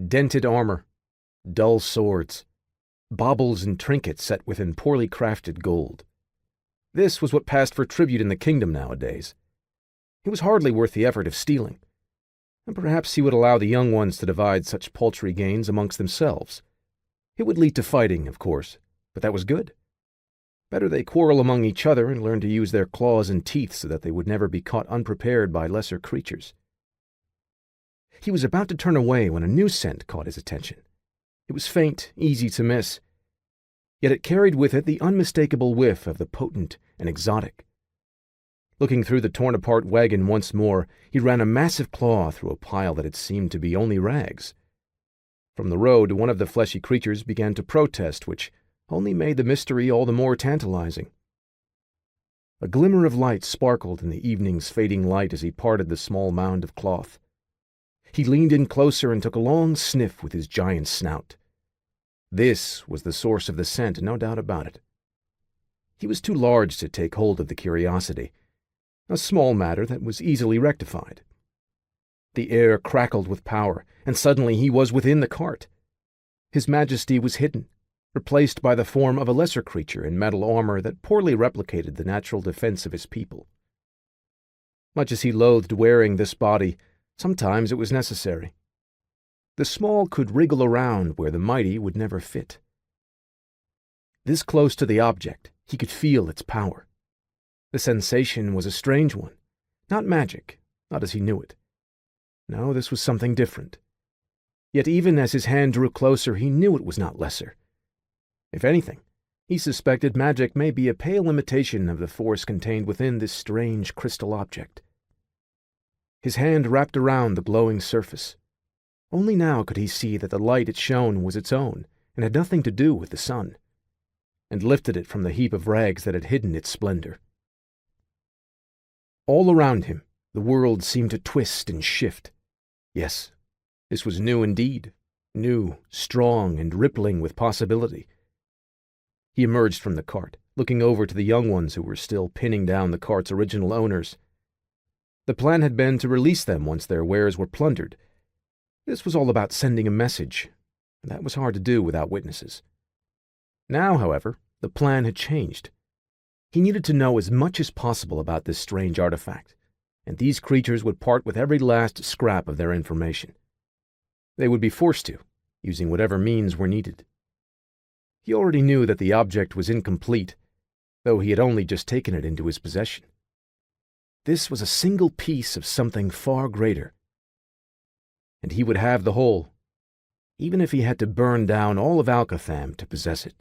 Dented armor, dull swords, baubles and trinkets set within poorly crafted gold. This was what passed for tribute in the kingdom nowadays. It was hardly worth the effort of stealing, and perhaps he would allow the young ones to divide such paltry gains amongst themselves. It would lead to fighting, of course, but that was good. Better they quarrel among each other and learn to use their claws and teeth so that they would never be caught unprepared by lesser creatures. He was about to turn away when a new scent caught his attention. It was faint, easy to miss, yet it carried with it the unmistakable whiff of the potent and exotic. Looking through the torn-apart wagon once more, he ran a massive claw through a pile that had seemed to be only rags. From the road, one of the fleshy creatures began to protest, which only made the mystery all the more tantalizing. A glimmer of light sparkled in the evening's fading light as he parted the small mound of cloth. He leaned in closer and took a long sniff with his giant snout. This was the source of the scent, no doubt about it. He was too large to take hold of the curiosity, a small matter that was easily rectified. The air crackled with power, and suddenly he was within the cart. His majesty was hidden, replaced by the form of a lesser creature in metal armor that poorly replicated the natural defense of his people. Much as he loathed wearing this body, sometimes it was necessary. The small could wriggle around where the mighty would never fit. This close to the object, he could feel its power. The sensation was a strange one, not magic, not as he knew it. No, this was something different. Yet even as his hand drew closer, he knew it was not lesser. If anything, he suspected magic may be a pale imitation of the force contained within this strange crystal object. His hand wrapped around the glowing surface. Only now could he see that the light it shone was its own and had nothing to do with the sun, and lifted it from the heap of rags that had hidden its splendor. All around him, the world seemed to twist and shift. Yes, this was new indeed, new, strong, and rippling with possibility. He emerged from the cart, looking over to the young ones who were still pinning down the cart's original owners. The plan had been to release them once their wares were plundered. This was all about sending a message, and that was hard to do without witnesses. Now, however, the plan had changed. He needed to know as much as possible about this strange artifact, and these creatures would part with every last scrap of their information. They would be forced to, using whatever means were needed. He already knew that the object was incomplete, though he had only just taken it into his possession. This was a single piece of something far greater, and he would have the whole, even if he had to burn down all of Alcatham to possess it.